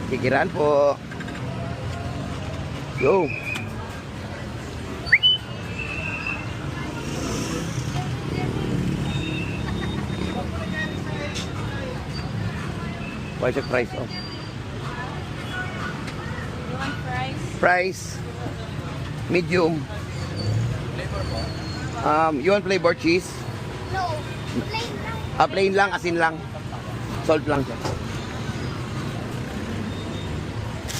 Kikiran po. Yo. What's your price? Oh. You want fries? Price. Medium. You want flavor cheese? No, plain lang. Plain lang, asin lang. Salt lang siya.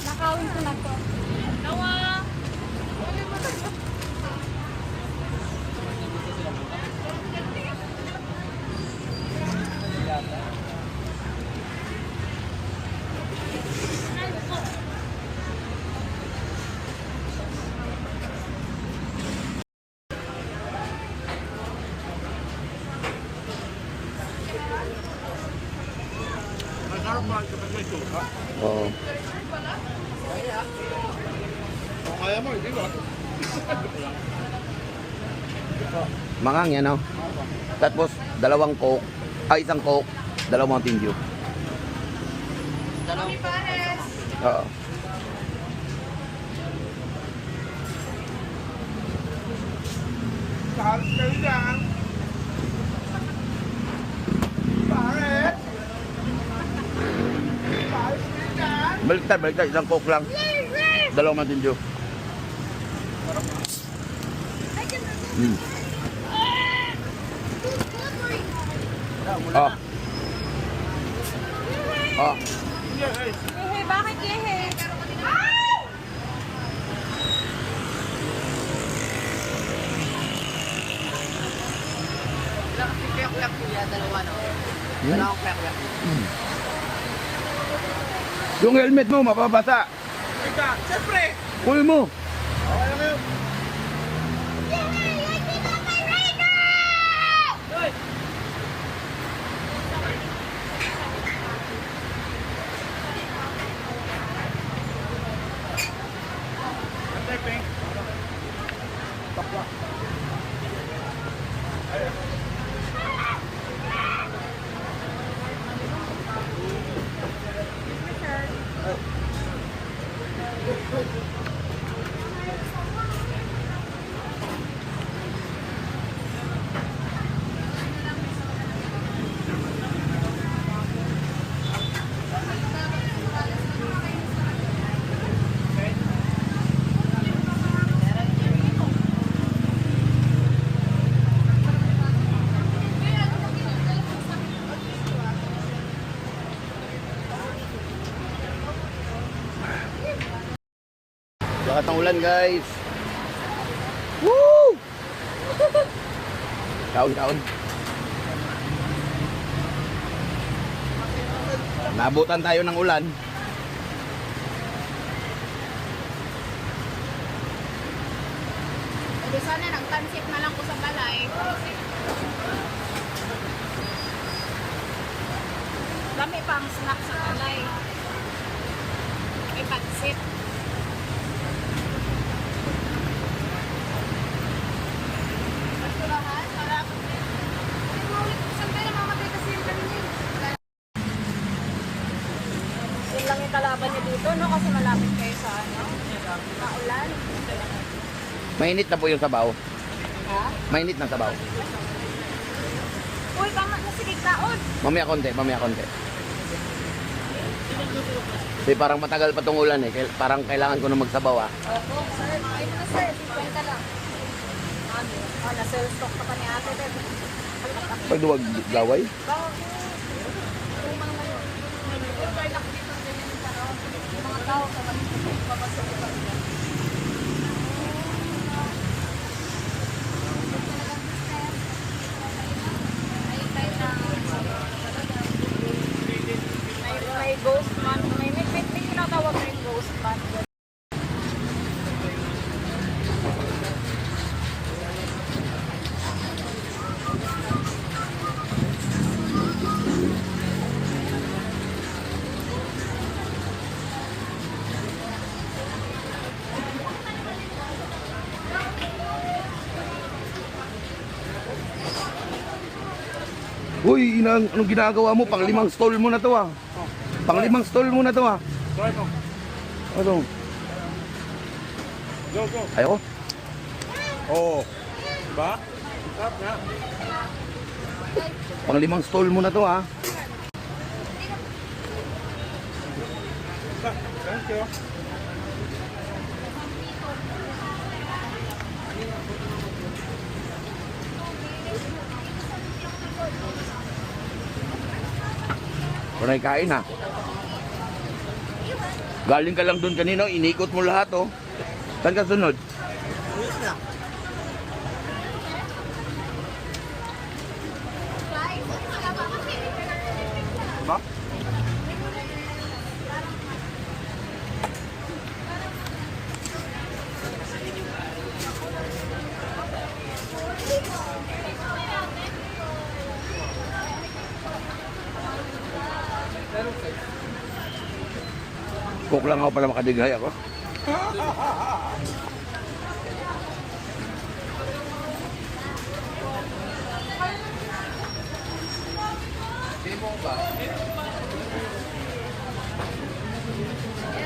Nakawin ko na to. Nawa! Oo. Kaya mo, hindi ba? Mangang yan, oh. Tapos, dalawang Coke. Isang Coke. Dalawang Mountain Dew. Kami pares! Oo. Saan kayo dyan? Pare! Pare kayo dyan? Baliktad, baliktad. Isang Coke lang. Dalawang Mountain Dew. Mm. Oh. Oh. Yehe, bakit yehe? Ilang kasi kuyak-kuyak kuya, dalawa no? Dalawang kuyak-kuyak. Yung helmet mo, mapapasa. Ika, siyempre! Kunin mo. Okay lang yun. Antay, Peng. Bakla. Lakas ng ulan, guys. Woo! Kaon, kaon. Nabutan tayo ng ulan. Hindi sana nagtansip na lang ko sa balay. Dami pang snack sa balay. May pansip. Pasturahan, para siyempre namamatay kasi yung kanina. Yun lang yung kalaban niya dito, no? Kasi malapit kayo sa ano, maulan. Mainit na po yung sabaw. Ha? Mainit na sabaw. Uy, tama na, sige, kaon. Mamaya konti, mamaya konti. Kasi parang matagal pa tong ulan eh. Parang kailangan ko na magsabaw ah. Opo, sir. Ay mo na, sir. 50 lang. Ano? Oh, na-sell stock pa ni ate, bebe. Pag duwag gaway. Bawag mo. Tumang na yun. May lang dito ang ganyan sa round. Yung mga tao sa mga papasok pa rin. May ghost man. May tinatawag na yung ghost man. Uy, inang, anong ginagawa mo? Pang-limang stall mo na to ah. Pang-limang stall mo na to ah. Try mo. Ano? Go, go. Ayoko. Oo. Diba? Sarap nga. Pang 5 stall mo na to ha. Thank you. Panay kain ha. Galing ka lang doon kanina, inikot mo lahat oh. Saan ka sunod? Uwis na. Ba? Cook lang ako pala makadighay ako.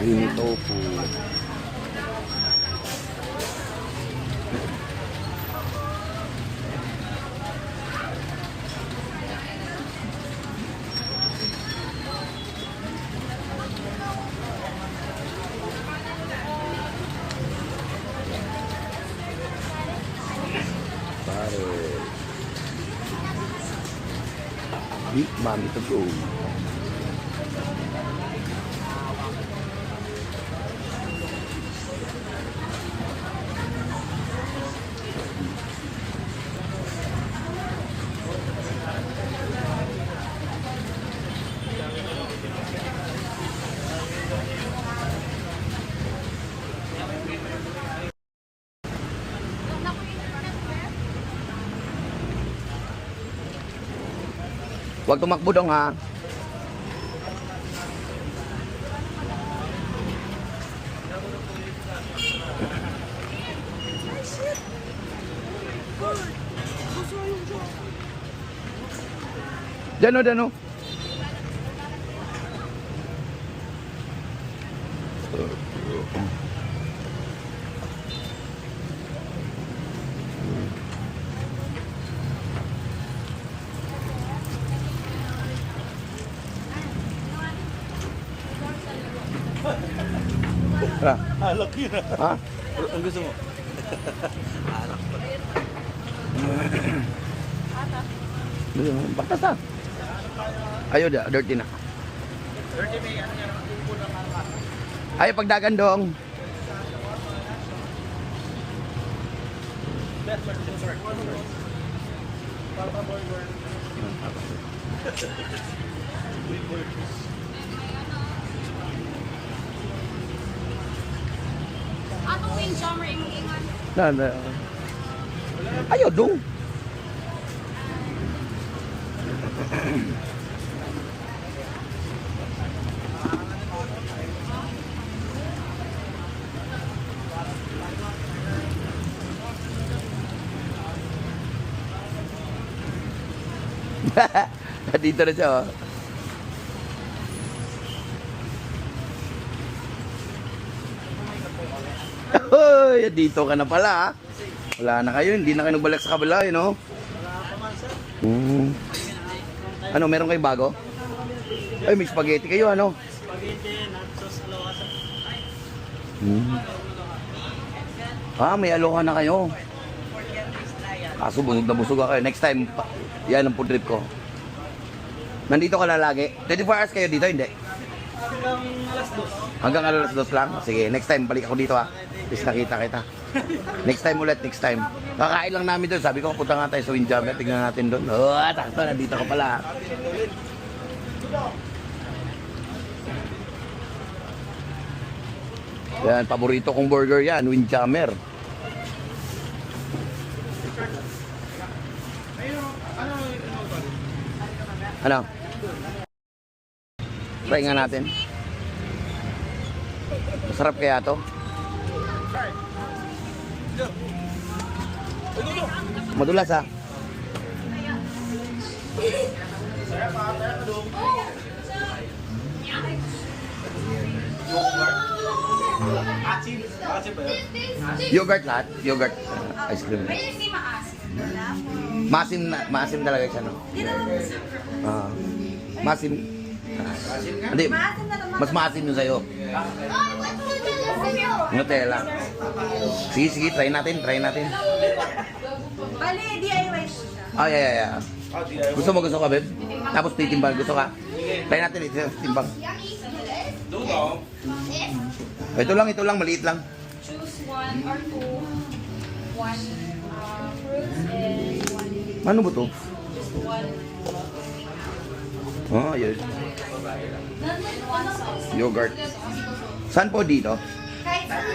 Creamy tofu. Pare. Big Mami to go. Huwag tumakbo dong ha. Dano, dano. Ha? Alak yun Ha? Ang gusto mo? Bakas ha. Ayaw da, dirty na. Dirty may ano yan, ang tubo ng mga. Ayaw pagdagan dong. Papa burger. Atong windjammer ingon. Na. Ayaw dong. Dito na siya oh. Hoy, dito ka na pala ah. Wala na kayo, hindi na kayo nagbalik sa kabila, you know? Ano, meron kayo bago? Ay, may spaghetti kayo, ano? Spaghetti, nachos, aloha. Ah, may aloha na kayo. Kaso busog na busog ako. Next time, yan ang food trip ko. Nandito ka na lagi? 24 hours kayo dito, hindi? Hanggang alas 2 lang? Sige, next time, balik ako dito ha. Please nakita kita. Next time ulit, next time. Kakain lang namin doon. Sabi ko, punta nga tayo sa Windjammer. Tignan natin doon. Oh, takto, nandito ka pala. Yan, paborito kong burger yan, Windjammer. Ano? Try nga natin. Masarap kaya to? Madulas ha? Maasim ba yun? Yogurt lahat. Yogurt. Ice cream. May hindi maasim. Maasim talaga siya, no? Maasim. Hindi, mas maasim yun sa'yo. Nutella. Sige, try natin. Bali, DIY po siya. Yeah. Gusto ka, babe? Tapos titimbang, gusto ka? Try natin ito, timbang. Ito lang, maliit lang. Choose one or two. One fruits and one. Ano ba to? Just one. Yun. And one sauce. Yogurt. Saan po dito? Kahit sa ano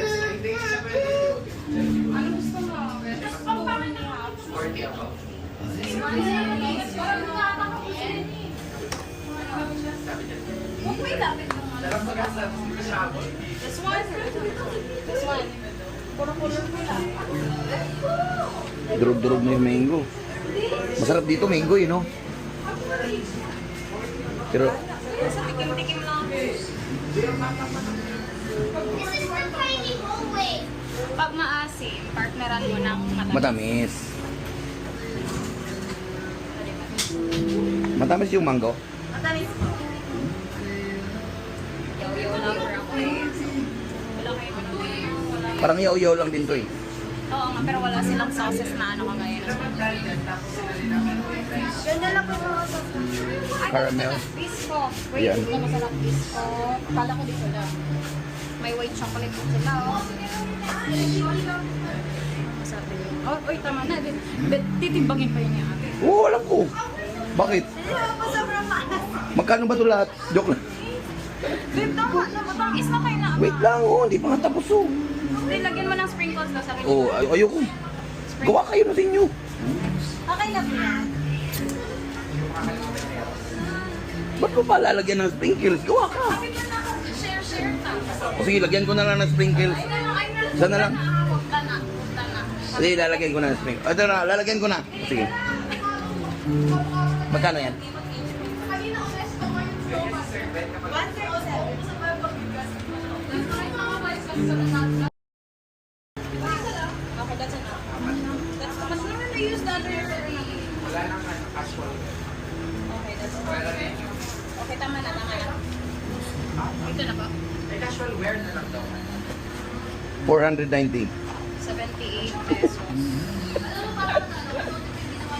gusto mo? Just pampaman na half. Huwag mo ilapit mo. This one. Puro-puro mo lang. Durog-durog na yung mango. Masarap dito mango, no? Pero, Sa tikim-tikim lang. This is for tiny hallway. Pag maasim, partneran mo ng matamis. Matamis yung mango. Matamis po. Yaw-yaw lang ako eh. Wala kayo wala. Parang yaw-yaw lang din to eh. Oo nga, pero wala silang sauces na ano kagaya ng ganda lang po mga sauces. Caramel. Bisco. Wait, Yan. hindi ka masarap bisco. Kala ko dito lang. May white chocolate po sila. Oh. Masarap yun. Oh, oy, tama na. Titimbangin pa yun yung ate. Oo, alam ko. Bakit? Sobrang maalas. Magkano ba ito lahat? Joke lang. Babe, tama na. Matangis na kayo na. Wait lang, hindi pa nga tapos oh. Hindi, lagyan mo ng sprinkles daw. Sabi Oo, ayoko. Gawa kayo na sa inyo. Okay na po yan. Ba't mo pa lalagyan ng sprinkles? Gawa ka. Sabi mo na share ta. O sige, lagyan ko na lang ng sprinkles. Isa na lang. Punta na. Sige, lalagyan ko na ng sprinkles. Ito na, lalagyan ko na. O, sige. Magkano yan? Okay, that's enough. That's mas naman na-use na other Wala nang casual. Okay, that's enough. Okay, tama na. Ito na ba? May casual wear na lang daw. 490. 78 pesos.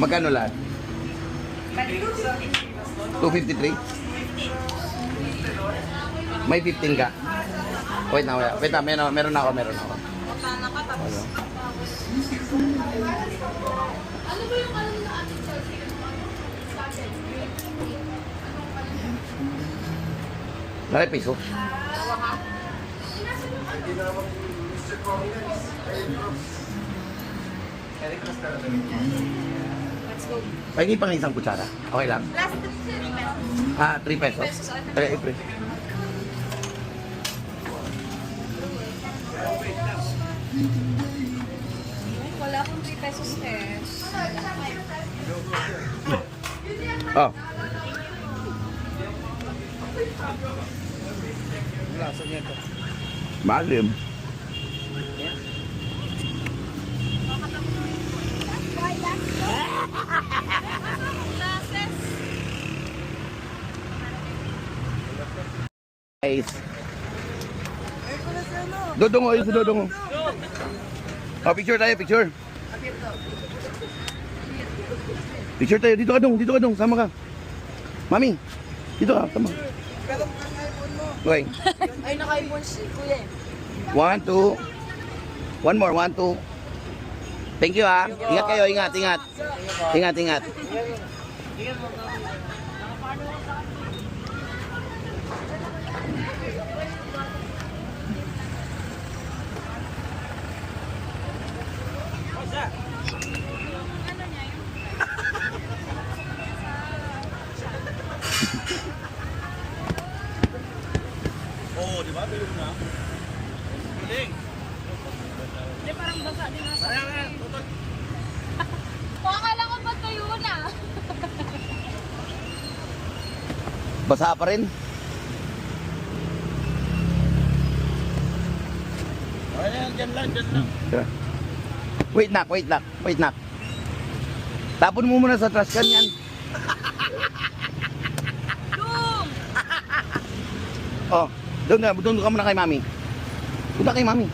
Magkano lahat? 253? May 15 ka? Wait na, meron na ako. Punta na ka tapos. Ano ba yung alam na ating Chelsea? Lari piso. Dalawa ka? Let's go. Pahingi pa ng isang kutsara. Okay lang? Last 3 pesos. 3 pesos? Pesos, ano? Okay, pre. Wala akong 3 pesos eh. Oh. Malim. Glasses. Guys. Dodong, ayun si Dodong. Oh, picture tayo, picture. Picture tayo. Dito ka dong. Sama ka. Mami, dito ka. Sama. Okay. Ay, naka-iPhone si Kuya eh. 1, 2. One more, 1, 2. Thank you ha. Ingat kayo, ingat. Ingat. Oo, di ba? Bilog na. Galing. Hindi, parang basa din nasa. Ayan. Akala ko ba tuyo na? Basa pa rin. Ayan. dyan lang, dyan lang. Wait nak. Tapon mo muna sa trash can yan. Doom! Oh, doon ka muna kay mami. Punta kay mami.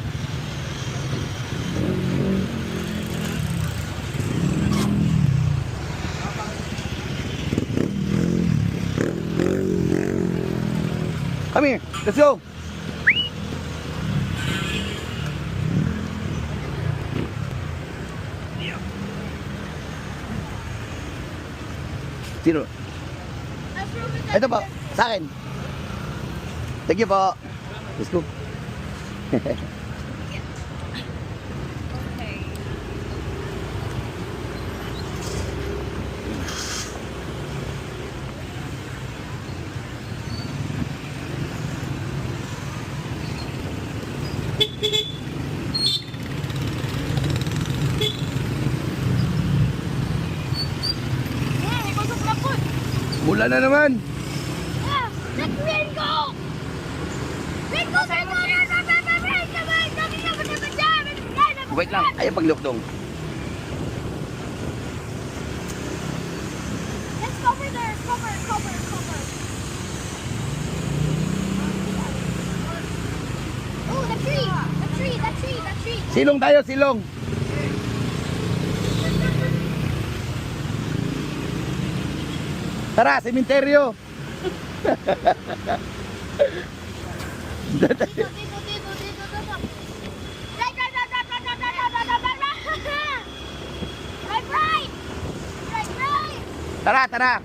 Come here, let's go. Sino? Let's prove it. Ito po, sa akin. Thank you po. Let's go. Okay. May pasok na po. Mula na naman. Let's Ringo! Ringo! Wait lang, ayaw paglukdong. Let's cover there. Cover. Oh, the tree. Silong tayo, silong. Tara, sementeryo. Dito. Right. Tara.